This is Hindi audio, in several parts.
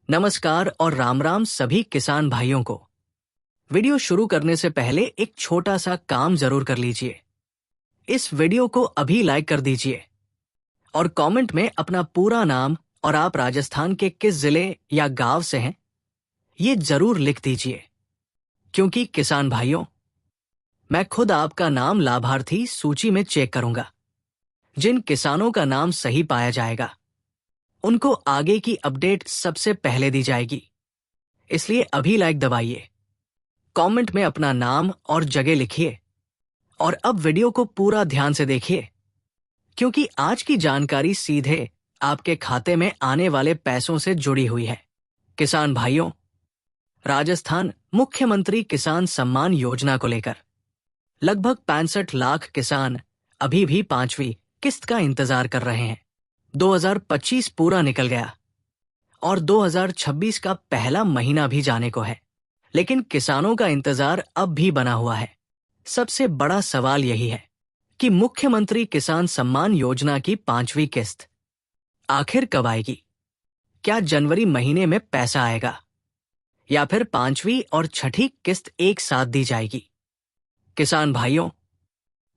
नमस्कार और राम राम सभी किसान भाइयों को। वीडियो शुरू करने से पहले एक छोटा सा काम जरूर कर लीजिए। इस वीडियो को अभी लाइक कर दीजिए और कमेंट में अपना पूरा नाम और आप राजस्थान के किस जिले या गांव से हैं ये जरूर लिख दीजिए, क्योंकि किसान भाइयों, मैं खुद आपका नाम लाभार्थी सूची में चेक करूंगा। जिन किसानों का नाम सही पाया जाएगा उनको आगे की अपडेट सबसे पहले दी जाएगी। इसलिए अभी लाइक दबाइए, कमेंट में अपना नाम और जगह लिखिए और अब वीडियो को पूरा ध्यान से देखिए, क्योंकि आज की जानकारी सीधे आपके खाते में आने वाले पैसों से जुड़ी हुई है। किसान भाइयों, राजस्थान मुख्यमंत्री किसान सम्मान योजना को लेकर लगभग 65 लाख किसान अभी भी 5वीं किस्त का इंतजार कर रहे हैं। 2025 पूरा निकल गया और 2026 का पहला महीना भी जाने को है, लेकिन किसानों का इंतजार अब भी बना हुआ है। सबसे बड़ा सवाल यही है कि मुख्यमंत्री किसान सम्मान योजना की 5वीं किस्त आखिर कब आएगी? क्या जनवरी महीने में पैसा आएगा या फिर 5वीं और 6ठी किस्त एक साथ दी जाएगी? किसान भाइयों,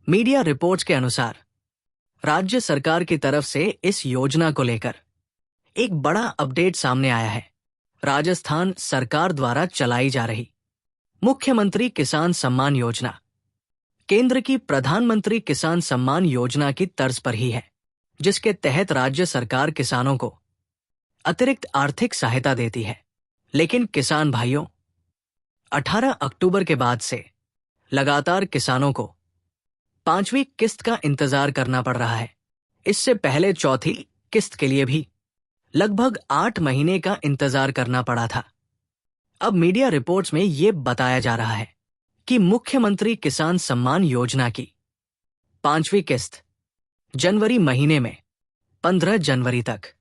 मीडिया रिपोर्ट्स के अनुसार राज्य सरकार की तरफ से इस योजना को लेकर एक बड़ा अपडेट सामने आया है। राजस्थान सरकार द्वारा चलाई जा रही मुख्यमंत्री किसान सम्मान योजना केंद्र की प्रधानमंत्री किसान सम्मान योजना की तर्ज पर ही है, जिसके तहत राज्य सरकार किसानों को अतिरिक्त आर्थिक सहायता देती है। लेकिन किसान भाइयों, 18 अक्टूबर के बाद से लगातार किसानों को 5वीं किस्त का इंतजार करना पड़ रहा है। इससे पहले 4थी किस्त के लिए भी लगभग 8 महीने का इंतजार करना पड़ा था। अब मीडिया रिपोर्ट्स में ये बताया जा रहा है कि मुख्यमंत्री किसान सम्मान योजना की 5वीं किस्त जनवरी महीने में 15 जनवरी तक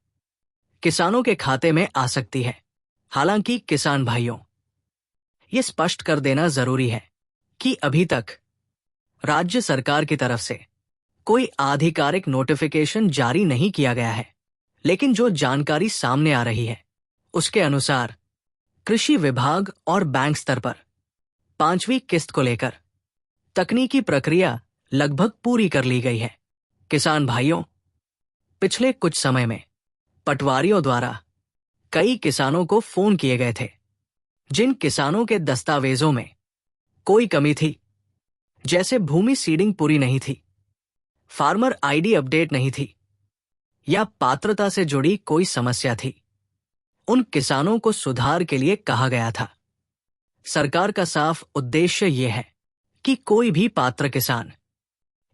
किसानों के खाते में आ सकती है। हालांकि किसान भाइयों, ये स्पष्ट कर देना जरूरी है कि अभी तक राज्य सरकार की तरफ से कोई आधिकारिक नोटिफिकेशन जारी नहीं किया गया है, लेकिन जो जानकारी सामने आ रही है उसके अनुसार कृषि विभाग और बैंक स्तर पर 5वीं किस्त को लेकर तकनीकी प्रक्रिया लगभग पूरी कर ली गई है। किसान भाइयों, पिछले कुछ समय में पटवारियों द्वारा कई किसानों को फोन किए गए थे, जिन किसानों के दस्तावेजों में कोई कमी थी, जैसे भूमि सीडिंग पूरी नहीं थी, फार्मर आईडी अपडेट नहीं थी या पात्रता से जुड़ी कोई समस्या थी। उन किसानों को सुधार के लिए कहा गया था। सरकार का साफ उद्देश्य यह है कि कोई भी पात्र किसान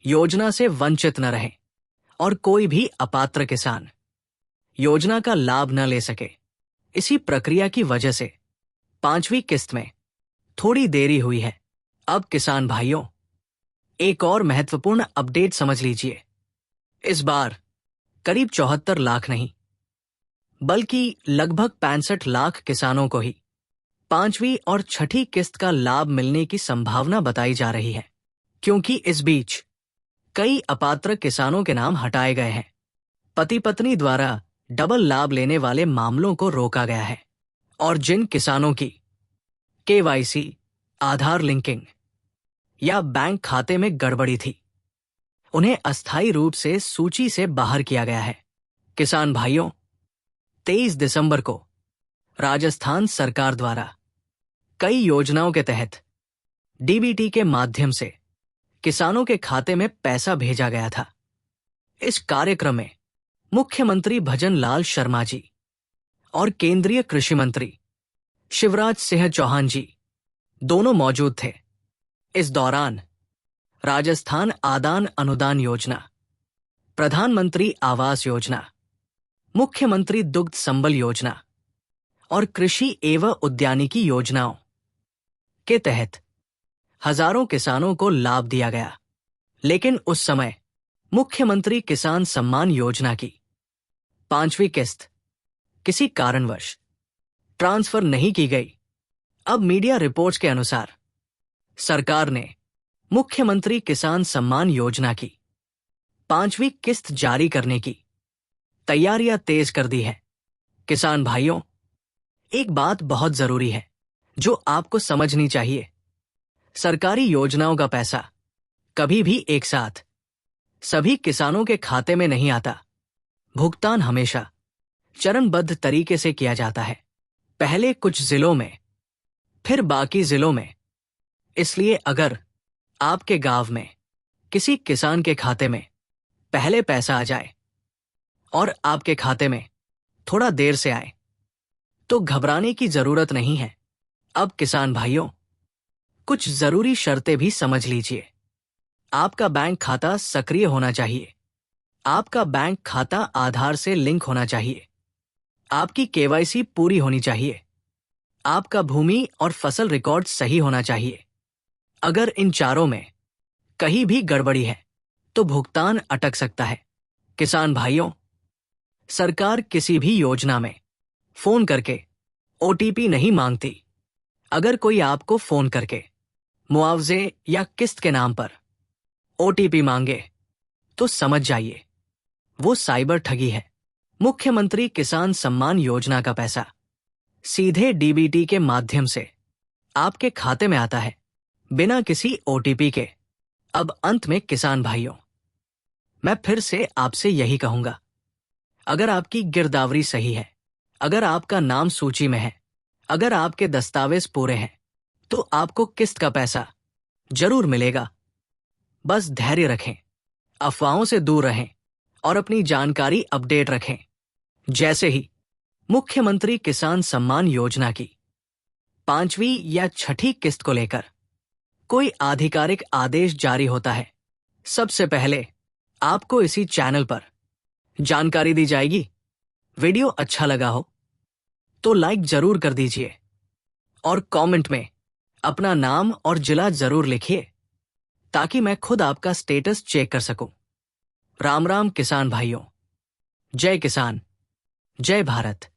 योजना से वंचित न रहे और कोई भी अपात्र किसान योजना का लाभ न ले सके। इसी प्रक्रिया की वजह से 5वीं किस्त में थोड़ी देरी हुई है। अब किसान भाइयों, एक और महत्वपूर्ण अपडेट समझ लीजिए। इस बार करीब 74 लाख नहीं, बल्कि लगभग 65 लाख किसानों को ही 5वीं और 6ठी किस्त का लाभ मिलने की संभावना बताई जा रही है, क्योंकि इस बीच कई अपात्र किसानों के नाम हटाए गए हैं। पति पत्नी द्वारा डबल लाभ लेने वाले मामलों को रोका गया है और जिन किसानों की KYC, आधार लिंकिंग या बैंक खाते में गड़बड़ी थी, उन्हें अस्थायी रूप से सूची से बाहर किया गया है। किसान भाइयों, 23 दिसंबर को राजस्थान सरकार द्वारा कई योजनाओं के तहत DBT के माध्यम से किसानों के खाते में पैसा भेजा गया था। इस कार्यक्रम में मुख्यमंत्री भजन लाल शर्मा जी और केंद्रीय कृषि मंत्री शिवराज सिंह चौहान जी दोनों मौजूद थे। इस दौरान राजस्थान आदान अनुदान योजना, प्रधानमंत्री आवास योजना, मुख्यमंत्री दुग्ध संबल योजना और कृषि एवं उद्यानिकी योजनाओं के तहत हजारों किसानों को लाभ दिया गया। लेकिन उस समय मुख्यमंत्री किसान सम्मान योजना की 5वीं किस्त किसी कारणवश ट्रांसफर नहीं की गई। अब मीडिया रिपोर्ट्स के अनुसार सरकार ने मुख्यमंत्री किसान सम्मान योजना की 5वीं किस्त जारी करने की तैयारियां तेज कर दी है। किसान भाइयों, एक बात बहुत जरूरी है जो आपको समझनी चाहिए। सरकारी योजनाओं का पैसा कभी भी एक साथ सभी किसानों के खाते में नहीं आता। भुगतान हमेशा चरणबद्ध तरीके से किया जाता है, पहले कुछ जिलों में, फिर बाकी जिलों में। इसलिए अगर आपके गांव में किसी किसान के खाते में पहले पैसा आ जाए और आपके खाते में थोड़ा देर से आए, तो घबराने की जरूरत नहीं है। अब किसान भाइयों, कुछ जरूरी शर्तें भी समझ लीजिए। आपका बैंक खाता सक्रिय होना चाहिए। आपका बैंक खाता आधार से लिंक होना चाहिए। आपकी केवाईसी पूरी होनी चाहिए। आपका भूमि और फसल रिकॉर्ड सही होना चाहिए। अगर इन चारों में कहीं भी गड़बड़ी है तो भुगतान अटक सकता है। किसान भाइयों, सरकार किसी भी योजना में फोन करके ओटीपी नहीं मांगती। अगर कोई आपको फोन करके मुआवजे या किस्त के नाम पर ओटीपी मांगे तो समझ जाइए वो साइबर ठगी है। मुख्यमंत्री किसान सम्मान योजना का पैसा सीधे डीबीटी के माध्यम से आपके खाते में आता है, बिना किसी ओटीपी के। अब अंत में किसान भाइयों, मैं फिर से आपसे यही कहूंगा, अगर आपकी गिरदावरी सही है, अगर आपका नाम सूची में है, अगर आपके दस्तावेज पूरे हैं, तो आपको किस्त का पैसा जरूर मिलेगा। बस धैर्य रखें, अफवाहों से दूर रहें और अपनी जानकारी अपडेट रखें। जैसे ही मुख्यमंत्री किसान सम्मान योजना की 5वीं या 6ठी किस्त को लेकर कोई आधिकारिक आदेश जारी होता है, सबसे पहले आपको इसी चैनल पर जानकारी दी जाएगी। वीडियो अच्छा लगा हो तो लाइक जरूर कर दीजिए और कमेंट में अपना नाम और जिला जरूर लिखिए ताकि मैं खुद आपका स्टेटस चेक कर सकूं। राम राम किसान भाइयों, जय किसान, जय भारत।